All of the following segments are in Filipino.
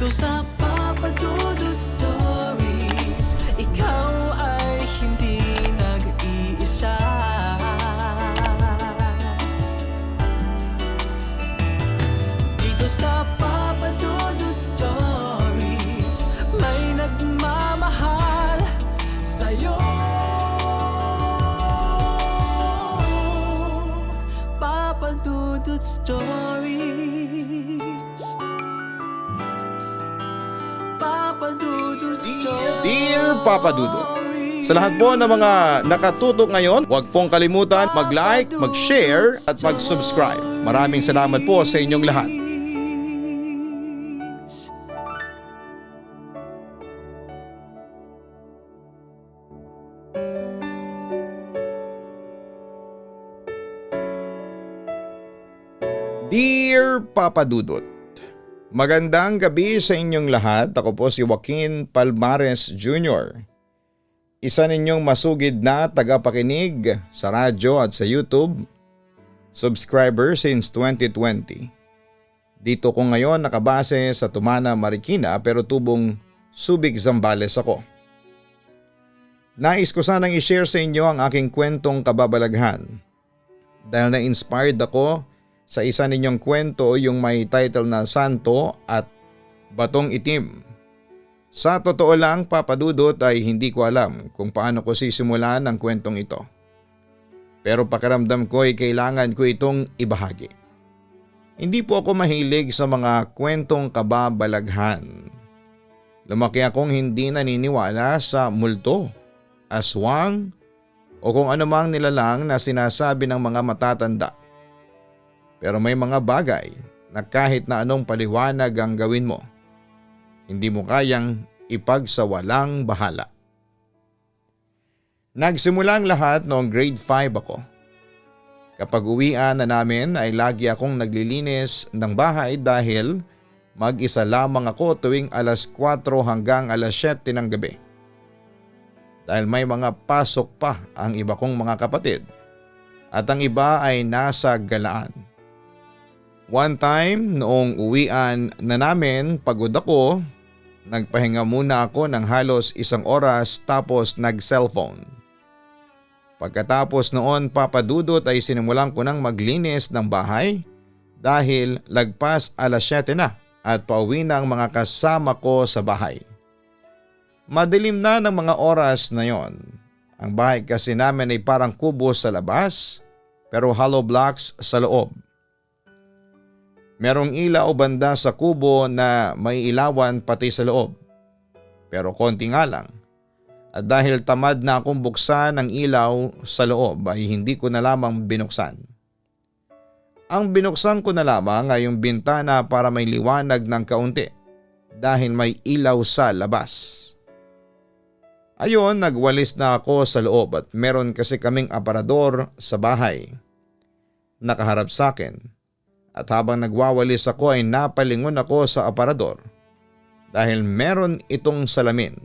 Dito sa Papa Dudut Stories, ikaw ay hindi nag-iisa. Dito sa Papa Dudut Stories, may nagmamahal sa'yo. Papa Dudut Stories, Papa Dudut Stories. Dear Papa Dudut, sa lahat po ng mga nakatutok ngayon, huwag pong kalimutan mag-like, mag-share at mag-subscribe. Maraming salamat po sa inyong lahat. Dear Papa Dudut, magandang gabi sa inyong lahat. Ako po si Joaquin Palmares Jr., isa ninyong masugid na tagapakinig sa radyo at sa YouTube, subscriber since 2020. Dito ko ngayon nakabase sa Tumana, Marikina pero tubong Subic, Zambales ako. Nais ko sanang i-share sa inyo ang aking kwentong kababalaghan dahil na-inspired ako sa isa ninyong kwento, yung may title na Santo at Batong Itim. Sa totoo lang, Papa Dudut, ay hindi ko alam kung paano ko sisimulan ang kwentong ito. Pero pakiramdam ko ay kailangan ko itong ibahagi. Hindi po ako mahilig sa mga kwentong kababalaghan. Lumaki akong hindi naniniwala sa multo, aswang o kung anumang nilalang na sinasabi ng mga matatanda. Pero may mga bagay na kahit na anong paliwanag ang gawin mo, hindi mo kayang ipagsawalang bahala. Nagsimula ang lahat noong grade 5 ako. Kapag uwian na namin ay lagi akong naglilinis ng bahay dahil mag-isa lamang ako tuwing alas 4 hanggang alas 7 ng gabi. Dahil may mga pasok pa ang iba kong mga kapatid at ang iba ay nasa galaan. One time, noong uwian na namin, pagod ako, nagpahinga muna ako ng halos 1 oras tapos nag-cellphone. Pagkatapos noon, Papa Dudut, ay sinimulan ko ng maglinis ng bahay dahil lagpas alas 7 na at pauwi na ang mga kasama ko sa bahay. Madilim na ng mga oras na yon. Ang bahay kasi namin ay parang kubo sa labas pero hollow blocks sa loob. Merong ilaw banda sa kubo na may ilawan pati sa loob. Pero konti nga lang. At dahil tamad na akong buksan ang ilaw sa loob ay hindi ko na lamang binuksan. Ang binuksan ko na lamang ay yung bintana para may liwanag ng kaunti dahil may ilaw sa labas. Ayon, nagwalis na ako sa loob at meron kasi kaming aparador sa bahay. Nakaharap sa akin. At habang nagwawalis ako ay napalingon ako sa aparador dahil meron itong salamin.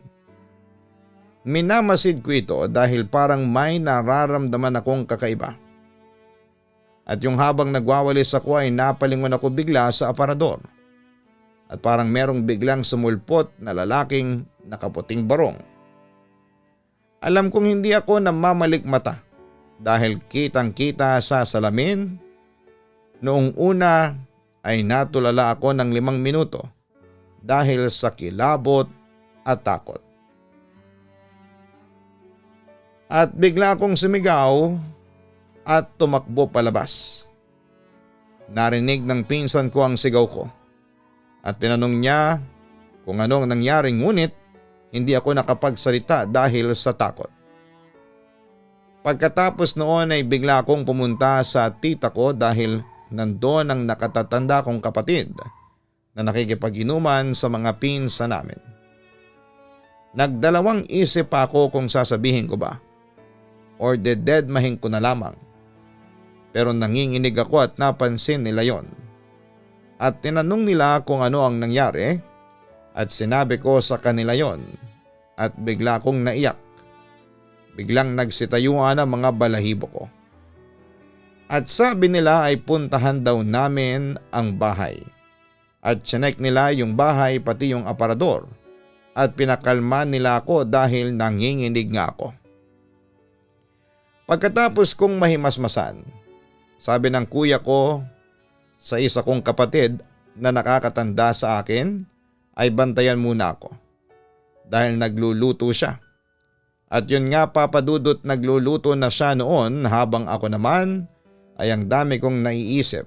Minamasid ko ito dahil parang may nararamdaman akong kakaiba. At yung habang nagwawalis ako ay napalingon ako bigla sa aparador. At parang merong biglang sumulpot na lalaking nakaputing barong. Alam kong hindi ako namamalikmata dahil kitang-kita sa salamin. Noong una ay natulala ako ng 5 minuto dahil sa kilabot at takot. At bigla akong sumigaw at tumakbo palabas. Narinig ng pinsan ko ang sigaw ko at tinanong niya kung anong nangyari, ngunit hindi ako nakapagsalita dahil sa takot. Pagkatapos noon ay bigla akong pumunta sa tita ko dahil nandoon ang nakatatanda kong kapatid na nakikipag-inuman sa mga pinsan namin. Nagdalawang isip ako kung sasabihin ko ba or dededmahin ko na lamang. Pero nanginginig ako at napansin nila yon. At tinanong nila kung ano ang nangyari at sinabi ko sa kanila yon at bigla akong naiyak. Biglang nagsitayuan ang mga balahibo ko. At sabi nila ay puntahan daw namin ang bahay. at chinek nila yung bahay pati yung aparador at pinakalma nila ako dahil nanginginig nga ako. Pagkatapos kong mahimasmasan, sabi ng kuya ko sa isa kong kapatid na nakakatanda sa akin ay bantayan muna ako dahil nagluluto siya. At yun nga papadudot, nagluluto na siya noon habang ako naman ay ang dami kong naiisip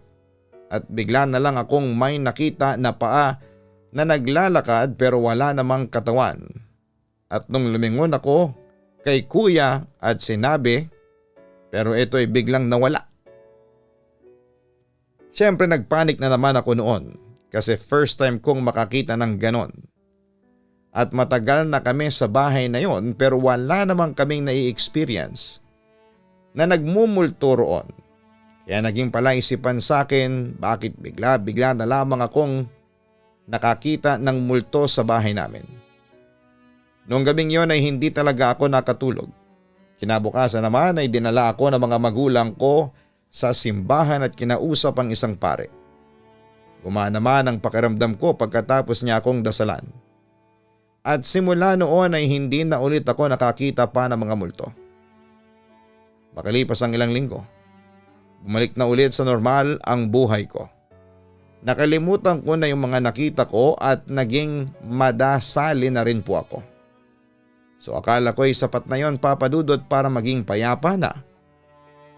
at bigla na lang akong may nakita na paa na naglalakad pero wala namang katawan. At nung lumingon ako kay kuya at sinabi, pero ito'y biglang nawala. Siyempre nagpanik na naman ako noon kasi first time kong makakita ng ganon. At matagal na kami sa bahay na yon pero wala namang kaming nai-experience na nagmumulto roon. Kaya naging palaisipan sa akin bakit bigla na lamang akong nakakita ng multo sa bahay namin. Noong gabing yon ay hindi talaga ako nakatulog. Kinabukasan naman ay dinala ako ng mga magulang ko sa simbahan at kinausap ang isang pare. Gumaan naman ang pakiramdam ko pagkatapos niya akong dasalan. At simula noon ay hindi na ulit ako nakakita pa ng mga multo. Makalipas ang ilang linggo, bumalik na ulit sa normal ang buhay ko. Nakalimutan ko na yung mga nakita ko at naging madasali na rin po ako. So akala ko ay sapat na yon papadudot para maging payapa na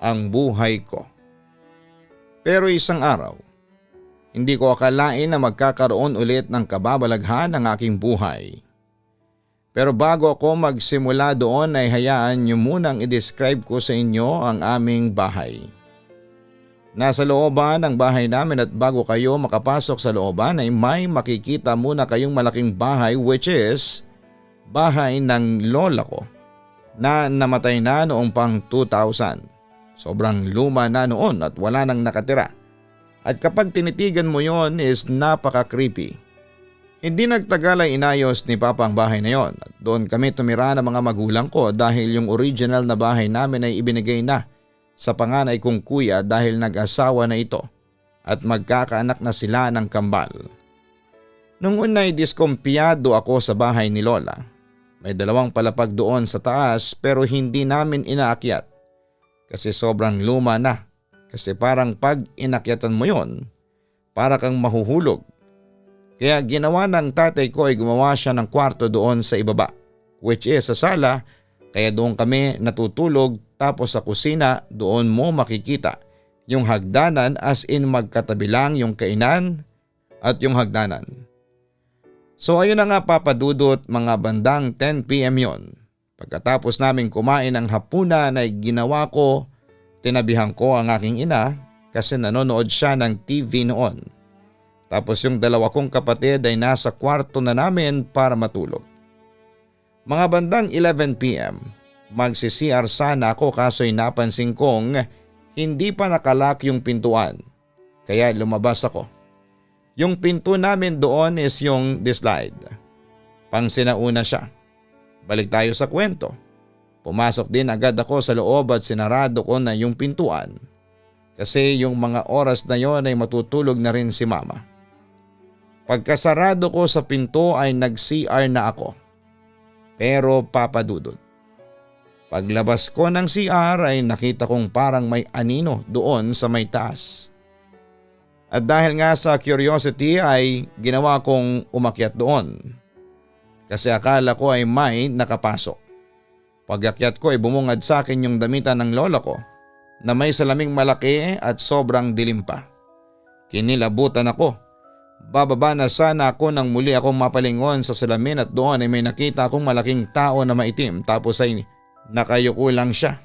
ang buhay ko. Pero isang araw, hindi ko akalain na magkakaroon ulit ng kababalaghan ang aking buhay. Pero bago ako magsimula doon ay hayaan niyo munang i-describe ko sa inyo ang aming bahay. Nasa looban ng bahay namin at bago kayo makapasok sa looban ay may makikita muna kayong malaking bahay which is bahay ng lola ko na namatay na noong pang 2000. Sobrang luma na noon at wala nang nakatira. At kapag tinitigan mo yon is napaka-creepy. Hindi nagtagal ay inayos ni Papa ang bahay na yon at doon kami tumira ng mga magulang ko dahil yung original na bahay namin ay ibinigay na sa panganay kong kuya dahil nag-asawa na ito at magkakaanak na sila ng kambal. Nung una ay diskumpiyado ako sa bahay ni Lola. May 2 palapag doon sa taas pero hindi namin inaakyat kasi sobrang luma na. Kasi parang pag inakyatan mo yon, para kang mahuhulog. Kaya ginawa ng tatay ko ay gumawa siya ng kwarto doon sa ibaba, which is sa sala, kaya doon kami natutulog tapos sa kusina doon mo makikita yung hagdanan as in magkatabi lang yung kainan at yung hagdanan. So ayun na nga papadudot, mga bandang 10 PM yon. Pagkatapos namin kumain ng hapunan ay ginawa ko, tinabihan ko ang aking ina kasi nanonood siya ng TV noon. Tapos yung 2 kong kapatid ay nasa kwarto na namin para matulog. Mga bandang 11 PM, magsi-CR sana ako kaso'y napansin kong hindi pa nakalak yung pintuan. Kaya lumabas ako. Yung pinto namin doon is yung dislide. Pang sinauna siya. Balik tayo sa kwento. Pumasok din agad ako sa loob at sinarado ko na yung pintuan. Kasi yung mga oras na yon ay matutulog na rin si mama. Pagkasarado ko sa pinto ay nag-CR na ako. Pero papadudod. Paglabas ko ng CR ay nakita kong parang may anino doon sa may taas. At dahil nga sa curiosity ay ginawa kong umakyat doon. Kasi akala ko ay may nakapasok. Pag-akyat ko ay bumungad sa akin yung damitan ng lola ko na may salaming malaki at sobrang dilim pa. Kinilabutan ako. Bababa na sana ako nang muli akong mapalingon sa salamin at doon ay may nakita akong malaking tao na maitim tapos ay nakayuko lang siya.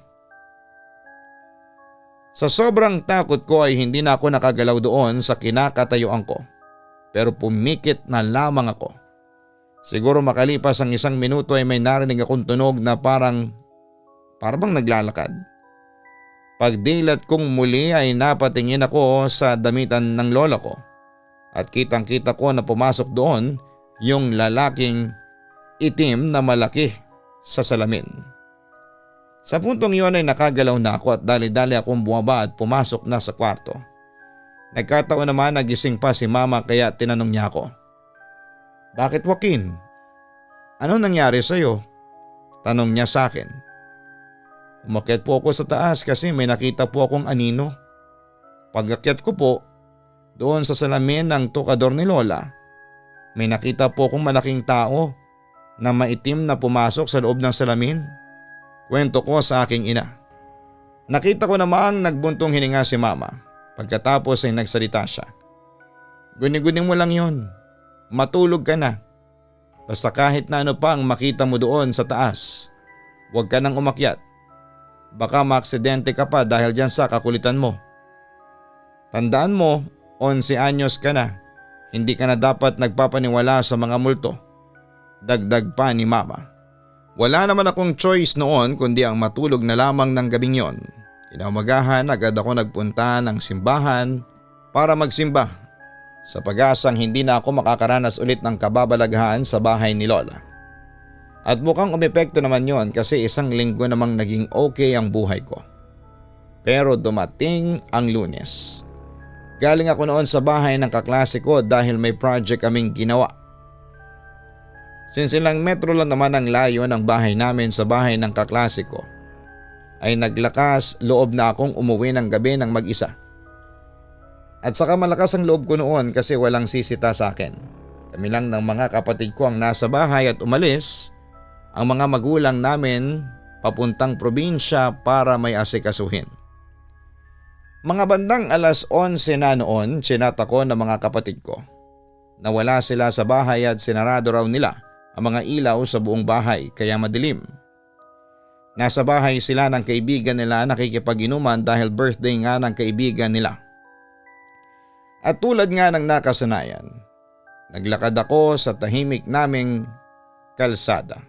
Sa sobrang takot ko ay hindi na ako nakagalaw doon sa kinakatayuan ko. Pero pumikit na lamang ako. Siguro makalipas ang 1 minuto ay may narinig akong tunog na parang naglalakad. Pagdilat kong muli ay napatingin ako sa damitan ng lola ko. At kitang-kita ko na pumasok doon yung lalaking itim na malaki sa salamin. Sa puntong iyon ay nakagalaw na ako at dali-dali akong bumaba at pumasok na sa kwarto. Nagkataon naman nagising pa si mama kaya tinanong niya ako. Bakit Joaquin? Ano nangyari sa'yo? Tanong niya sa akin. Umakyat po ako sa taas kasi may nakita po akong anino. Pag-akyat ko po, doon sa salamin ng tukador ni Lola, may nakita po akong malaking tao na maitim na pumasok sa loob ng salamin. Kwento ko sa aking ina. Nakita ko namang nagbuntong hininga si mama. Pagkatapos ay nagsalita siya. Guni-guni mo lang yon. Matulog ka na. Basta kahit na ano pa ang makita mo doon sa taas, huwag ka nang umakyat. Baka maaksidente ka pa dahil dyan sa kakulitan mo. Tandaan mo, 11 anyos ka na. Hindi ka na dapat nagpapaniwala sa mga multo. Dagdag pa ni mama. Wala naman akong choice noon kundi ang matulog na lamang ng gabing yon. Kinaumagahan agad ako nagpunta ng simbahan para magsimba sa pag-asang hindi na ako makakaranas ulit ng kababalaghan sa bahay ni Lola. At mukhang umepekto naman yon kasi isang linggo namang naging okay ang buhay ko. Pero dumating ang Lunes. Galing ako noon sa bahay ng kaklase ko dahil may project kaming ginawa. Since ilang metro lang naman ang layo ng bahay namin sa bahay ng kaklase ko, ay naglakas loob na akong umuwi ng gabi ng mag-isa. At saka malakas ang loob ko noon kasi walang sisita sa akin. Kami lang ng mga kapatid ko ang nasa bahay at umalis ang mga magulang namin papuntang probinsya para may asikasuhin. Mga bandang 11:00 na noon, chinat ako ng mga kapatid ko. Nawala sila sa bahay at sinarado raw nila ang mga ilaw sa buong bahay kaya madilim. Nasa bahay sila ng kaibigan nila nakikipag-inuman dahil birthday nga ng kaibigan nila. At tulad nga ng nakasanayan, naglakad ako sa tahimik naming kalsada.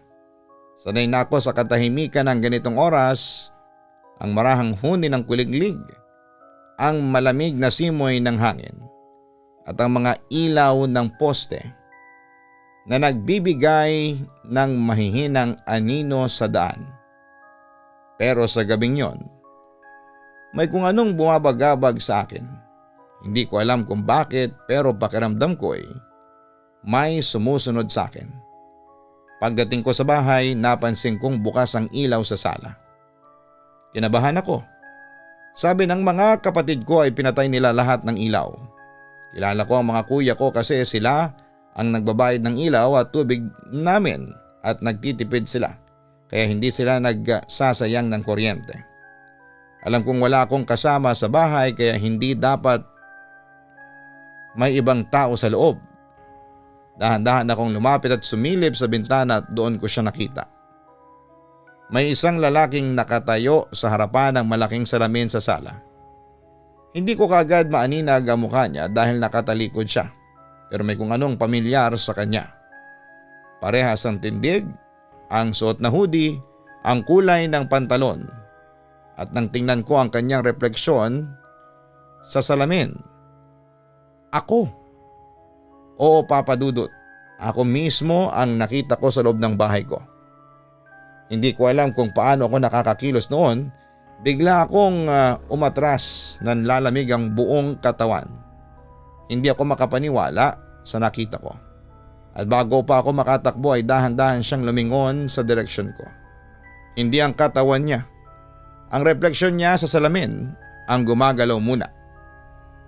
Sanay na ako sa katahimikan ng ganitong oras, ang marahang huni ng kuliglig, ang malamig na simoy ng hangin, at ang mga ilaw ng poste na nagbibigay ng mahihinang anino sa daan. Pero sa gabing yon, may kung anong bumabagabag sa akin. Hindi ko alam kung bakit pero pakiramdam ko ay may sumusunod sa akin. Pagdating ko sa bahay, napansin kong bukas ang ilaw sa sala. Kinabahan ako. Sabi ng mga kapatid ko ay pinatay nila lahat ng ilaw. Kilala ko ang mga kuya ko kasi sila ang nagbabayad ng ilaw at tubig namin at nagtitipid sila. Kaya hindi sila nagsasayang ng kuryente. Alam kong wala akong kasama sa bahay kaya hindi dapat may ibang tao sa loob. Dahan-dahan akong lumapit at sumilip sa bintana at doon ko siya nakita. May isang lalaking nakatayo sa harapan ng malaking salamin sa sala. Hindi ko kaagad maaninag ang mukha niya dahil nakatalikod siya. Pero may kung anong pamilyar sa kanya. Parehas ang tindig, ang suot na hoodie, ang kulay ng pantalon, at nang tingnan ko ang kanyang refleksyon sa salamin. Ako. Oo, Papa Dudut. Ako mismo ang nakita ko sa loob ng bahay ko. Hindi ko alam kung paano ako nakakakilos noon. Bigla akong umatras ng lalamig ang buong katawan. Hindi ako makapaniwala sa nakita ko. At bago pa ako makatakbo ay dahan-dahan siyang lumingon sa direksyon ko. Hindi ang katawan niya. Ang refleksyon niya sa salamin ang gumagalaw muna.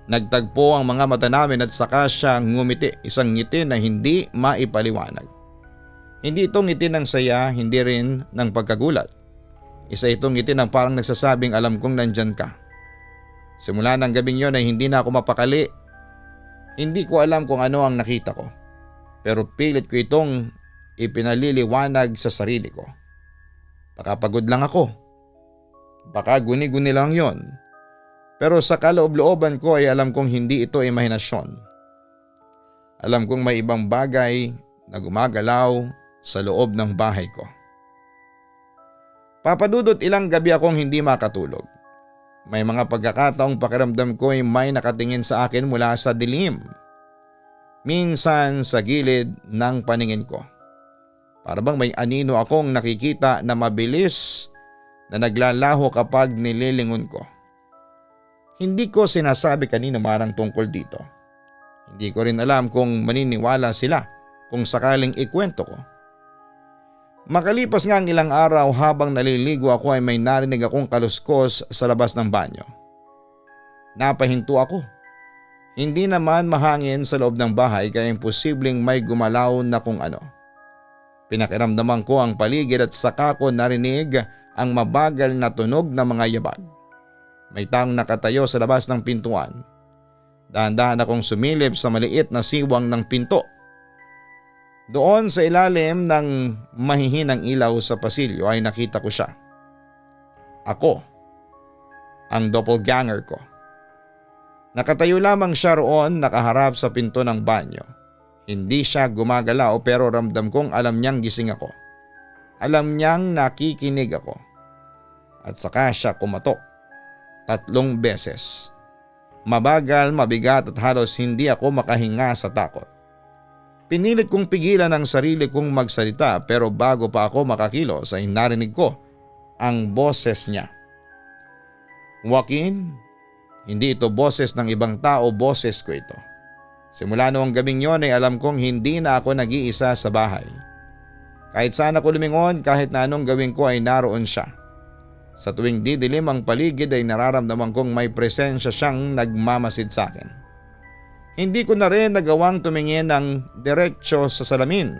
Nagtagpo ang mga mata namin at saka siya ngumiti, isang ngiti na hindi maipaliwanag. Hindi itong ngiti ng saya, hindi rin ng pagkagulat. Isa itong ngiti ng parang nagsasabing alam kong nandyan ka. Simula ng gabing yon ay hindi na ako mapakali. Hindi ko alam kung ano ang nakita ko. Pero pilit ko itong ipinaliliwanag sa sarili ko. Baka pagod lang ako. Baka guni-guni lang yon. Pero sa kaloob-looban ko ay alam kong hindi ito imahinasyon. Alam kong may ibang bagay na gumagalaw sa loob ng bahay ko. Papadudot ilang gabi akong hindi makatulog. May mga pagkakataong pakiramdam ko ay may nakatingin sa akin mula sa dilim. Minsan sa gilid ng paningin ko. Para bang may anino akong nakikita na mabilis na naglalaho kapag nililingon ko. Hindi ko sinasabi kanino man ang tungkol dito. Hindi ko rin alam kung maniniwala sila kung sakaling ikwento ko. Makalipas nga ang ilang araw habang naliligo ako ay may narinig akong kaluskos sa labas ng banyo. Napahinto ako. Hindi naman mahangin sa loob ng bahay kaya imposibleng may gumalaw na kung ano. Pinakiramdaman ko ang paligid at saka ko narinig ang mabagal na tunog ng mga yabag. May taong nakatayo sa labas ng pintuan. Dahan-dahan akong sumilip sa maliit na siwang ng pinto. Doon sa ilalim ng mahihinang ilaw sa pasilyo ay nakita ko siya. Ako, ang doppelganger ko. Nakatayo lamang siya roon nakaharap sa pinto ng banyo. Hindi siya gumagalaw pero ramdam kong alam niyang gising ako. Alam niyang nakikinig ako. At saka siya kumatok 3 beses. Mabagal, mabigat at halos hindi ako makahinga sa takot. Pinilit kong pigilan ang sarili kong magsalita pero bago pa ako makakilos ay narinig ko ang boses niya. Joaquin, hindi ito boses ng ibang tao, boses ko ito. Simula noong gabing yon ay alam kong hindi na ako nag-iisa sa bahay. Kahit saan ako lumingon, kahit na anong gawin ko ay naroon siya. Sa tuwing didilim ang paligid ay nararamdaman kong may presensya siyang nagmamasid sa akin. Hindi ko na rin nagawang tumingin ng diretsyo sa salamin.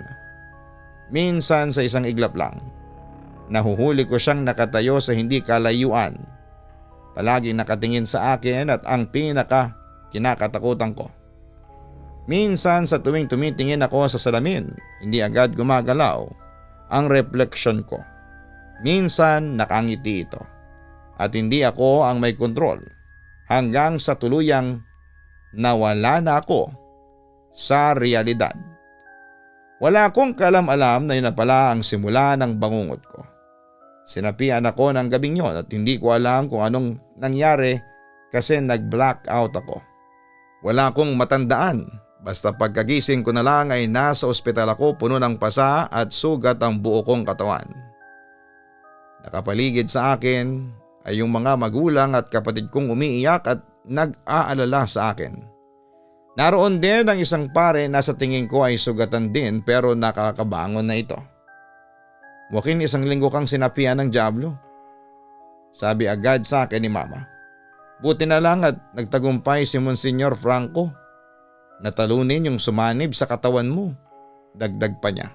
Minsan sa isang iglap lang. Nahuhuli ko siyang nakatayo sa hindi kalayuan. Palaging nakatingin sa akin at ang kinakatakutan ko. Minsan sa tuwing tumitingin ako sa salamin, hindi agad gumagalaw ang refleksyon ko. Minsan nakangiti ito. At hindi ako ang may kontrol hanggang sa tuluyang nawala na ako sa realidad. Wala akong kalam-alam na yun na pala ang simula ng bangungot ko. Sinapian ako ng gabing yon at hindi ko alam kung anong nangyari kasi nag-blackout ako. Wala akong matandaan, basta pagkagising ko na lang ay nasa ospital ako puno ng pasa at sugat ang buo kong katawan. Nakapaligid sa akin ay yung mga magulang at kapatid kong umiiyak at nag-aalala sa akin. Naroon din ang isang pare na sa tingin ko ay sugatan din pero nakakabangon na ito. Joaquin, 1 linggo kang sinapian ng dyablo. Sabi agad sa akin ni mama. Buti na lang at nagtagumpay si Monsignor Franco. Natalunin yung sumanib sa katawan mo. Dagdag pa niya.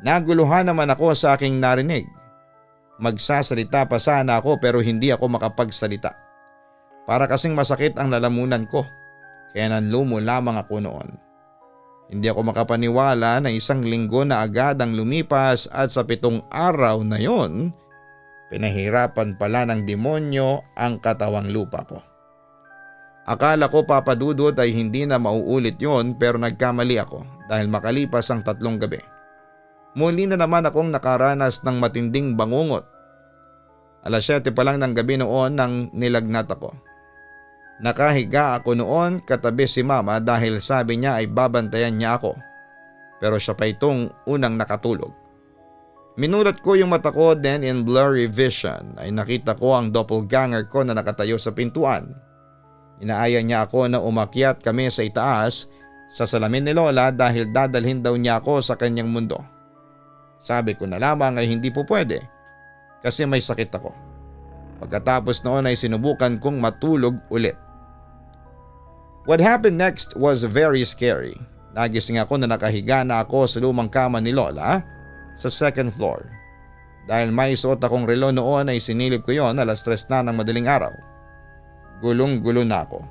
Naguluhan naman ako sa aking narinig. Magsasalita pa sana ako pero hindi ako makapagsalita. Para kasing masakit ang lalamunan ko. Kaya nanlumo lamang ako noon. Hindi ako makapaniwala na 1 linggo na agad ang lumipas at sa 7 araw na yon, pinahirapan pala ng demonyo ang katawang lupa ko. Akala ko papadudod ay hindi na mauulit yon pero nagkamali ako dahil makalipas ang 3 gabi. Muli na naman akong nakaranas ng matinding bangungot. 7:00 pa lang ng gabi noon nang nilagnat ako. Nakahiga ako noon katabi si mama dahil sabi niya ay babantayan niya ako. Pero siya pa itong unang nakatulog. Minulat ko yung mata ko then in blurry vision ay nakita ko ang doppelganger ko na nakatayo sa pintuan. Inaaya niya ako na umakyat kami sa itaas sa salamin ni Lola dahil dadalhin daw niya ako sa kanyang mundo. Sabi ko na lamang ay hindi po pwede kasi may sakit ako. Pagkatapos noon ay sinubukan kong matulog ulit. What happened next was very scary. Nagising ako na nakahiga na ako sa lumang kama ni Lola sa 2nd floor. Dahil may suot akong relo noon ay sinilip ko yon 3:00 na ng madaling araw. Gulong-gulo na ako.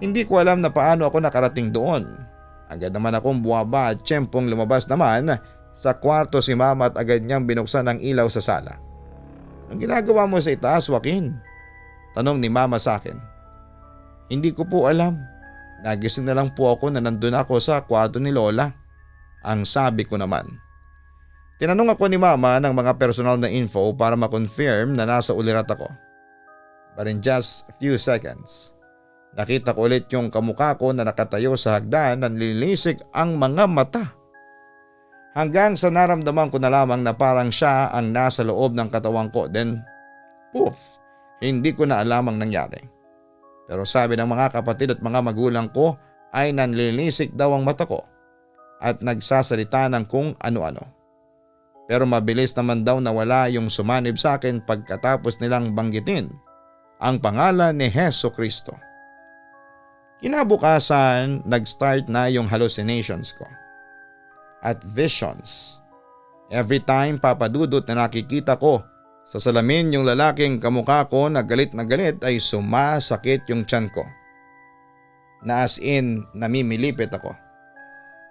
Hindi ko alam na paano ako nakarating doon. Agad naman akong buwaba at tiyempong lumabas naman sa kwarto si mama at agad niyang binuksan ang ilaw sa sala. Anong ginagawa mo sa itaas, Joaquin? Tanong ni mama sa akin. Hindi ko po alam. Nagising na lang po ako na nandun ako sa kwarto ni Lola. Ang sabi ko naman. Tinanong ako ni mama ng mga personal na info para ma-confirm na nasa ulirat ako. But in just a few seconds, nakita ko ulit yung kamukha ko na nakatayo sa hagdan na nililisik ang mga mata. Hanggang sa naramdaman ko na lamang na parang siya ang nasa loob ng katawan ko. Then, poof, hindi ko na alam ang nangyari. Pero sabi ng mga kapatid at mga magulang ko ay nanlilisik daw ang mata ko at nagsasalita ng kung ano-ano. Pero mabilis naman daw nawala yung sumanib sa akin pagkatapos nilang banggitin ang pangalan ni Heso Kristo. Kinabukasan, nag-start na yung hallucinations ko at visions. Every time papadudot na nakikita ko sa salamin yung lalaking kamukha ko na galit ay sumasakit yung tiyan ko. Na as in namimilipit ako.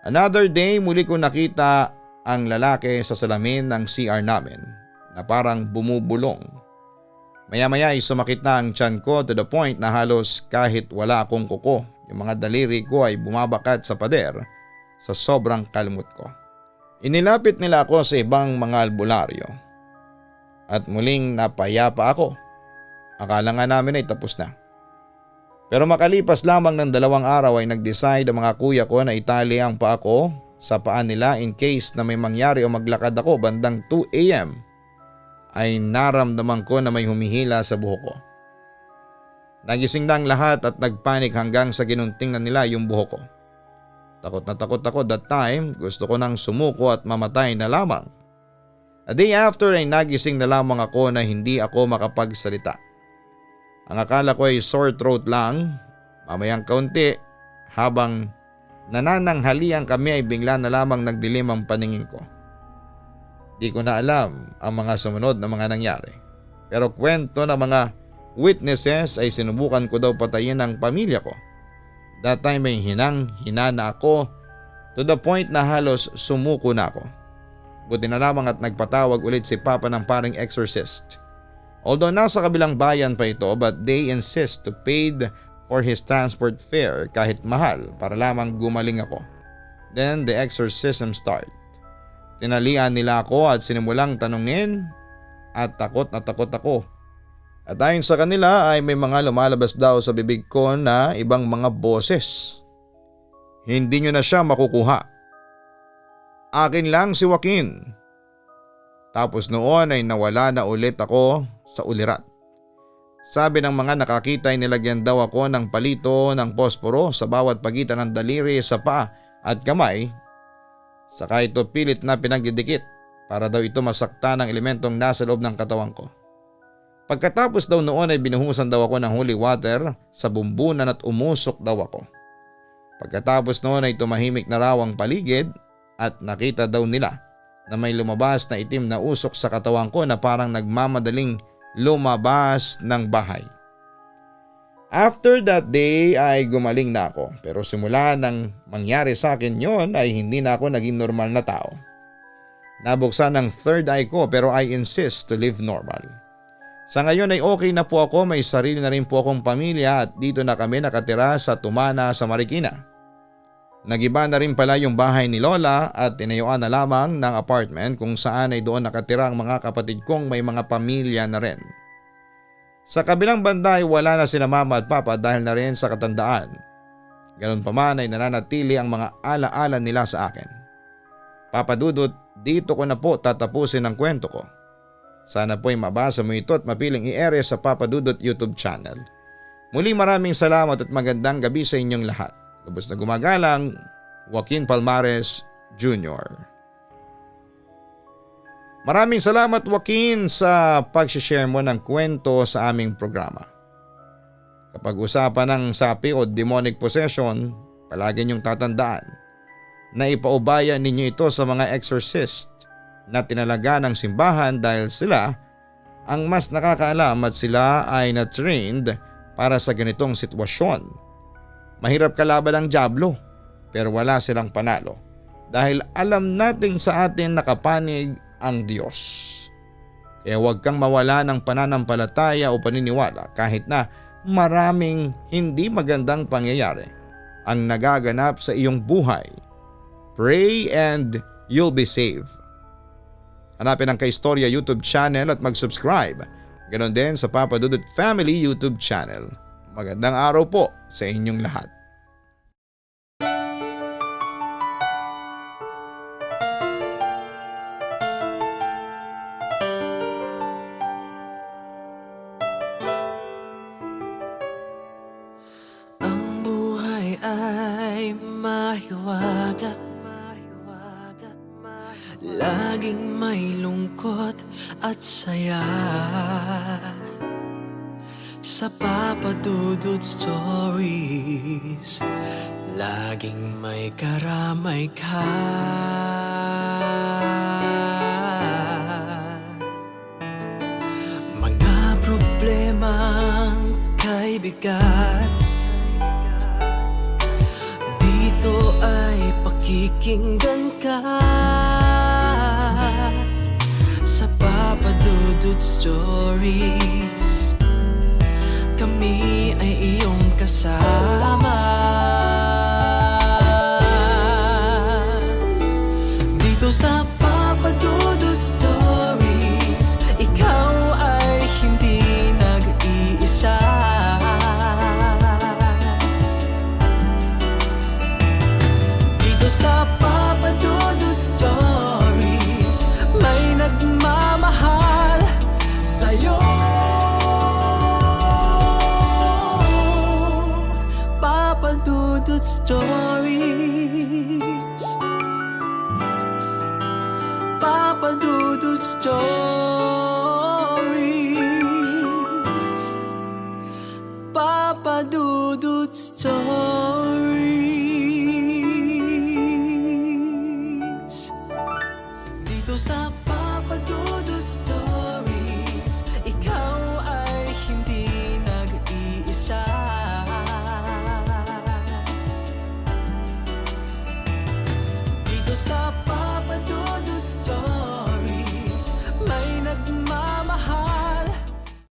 Another day muli ko nakita ang lalaki sa salamin ng CR namin na parang bumubulong. Maya-maya ay sumakit na ang tiyan ko to the point na halos kahit wala akong kuko, yung mga daliri ko ay bumabakat sa pader sa sobrang kalmot ko. Inilapit nila ako sa ibang mga albularyo at muling napayapa ako. Akala nga namin ay tapos na. Pero makalipas lamang ng 2 araw ay nag-decide ang mga kuya ko na itali ang paa ko sa paa nila in case na may mangyari o maglakad ako bandang 2 AM ay naramdaman ko na may humihila sa buhok ko. Nagising na ang lahat at nagpanik hanggang sa ginunting na nila yung buhok ko. Takot na takot ako that time, gusto ko nang sumuko at mamatay na lamang. A day after ay nagising na lamang ako na hindi ako makapagsalita. Ang akala ko ay sore throat lang, mamayang kaunti habang nanananghalian kami ay bigla na lamang nagdilim ang paningin ko. Di ko na alam ang mga sumunod na mga nangyari. Pero kwento ng mga witnesses ay sinubukan ko daw patayin ang pamilya ko. That time ay hinang-hina na ako to the point na halos sumuko na ako. Buti na lamang at nagpatawag ulit si Papa ng paring exorcist. Although nasa kabilang bayan pa ito but they insist to paid for his transport fare kahit mahal para lamang gumaling ako. Then the exorcism start. Tinalian nila ako at sinimulang tanungin at takot na takot ako. At ayon sa kanila ay may mga lumalabas daw sa bibig ko na ibang mga boses. Hindi nyo na siya makukuha. Akin lang si Joaquin. Tapos noon ay nawala na ulit ako sa ulirat. Sabi ng mga nakakita ay nilagyan daw ako ng palito ng posporo sa bawat pagitan ng daliri sa paa at kamay. Saka ito pilit na pinagdidikit para daw ito masakta ng elementong nasa loob ng katawan ko. Pagkatapos daw noon ay binuhusan daw ako ng holy water sa bumbunan at umusok daw ako. Pagkatapos noon ay tumahimik na raw ang paligid at nakita daw nila na may lumabas na itim na usok sa katawan ko na parang nagmamadaling lumabas ng bahay. After that day ay gumaling na ako pero simula nang mangyari sa akin yon ay hindi na ako naging normal na tao. Nabuksan ang third eye ko pero I insist to live normal. Sa ngayon ay okay na po ako, may sarili na rin po akong pamilya at dito na kami nakatira sa Tumana sa Marikina. Nagiba na rin pala yung bahay ni Lola at tinayuan na lamang ng apartment kung saan ay doon nakatira ang mga kapatid kong may mga pamilya na rin. Sa kabilang banda ay wala na sina mama at papa dahil na rin sa katandaan. Ganun pa man ay nananatili ang mga alaala nila sa akin. Papa Dudut, dito ko na po tatapusin ang kwento ko. Sana po ay mabasa mo ito at mapiling i-ere sa Papa Dudut YouTube channel. Muli maraming salamat at magandang gabi sa inyong lahat. Lubos na gumagalang, Joaquin Palmares Jr. Maraming salamat Joaquin sa pag-share mo ng kwento sa aming programa. Kapag usapan ng sapi o demonic possession, palagi niyong tatandaan na ipaubaya ninyo ito sa mga exorcist na tinalaga ng simbahan dahil sila ang mas nakakaalam at sila ay na-trained para sa ganitong sitwasyon. Mahirap kalaban ang dyablo pero wala silang panalo dahil alam natin sa atin nakapanig ang Diyos. Kaya huwag kang mawala ng pananampalataya o paniniwala kahit na maraming hindi magandang pangyayari ang nagaganap sa iyong buhay. Pray and you'll be saved. Hanapin ang Kaistorya YouTube channel at mag-subscribe. Ganon din sa Papa Dudut Family YouTube channel. Magandang araw po sa inyong lahat. ay mahiwaga, laging may lungkot at saya. Sa Papa Dudut Stories, laging may karamay ka. Mga problemang kay bigat, dito ay pakikinggan ka. Sa Papa Dudut Stories, kami ay iyong kasama. Dito sa Papa Dudut Stories, ikaw ay hindi nag-iisa. Dito sa Papa Dudut Stories, may nagmamahal sa'yo. Papa Dudut Stories, Papa Dudut Stories, Papa Dudut Stories.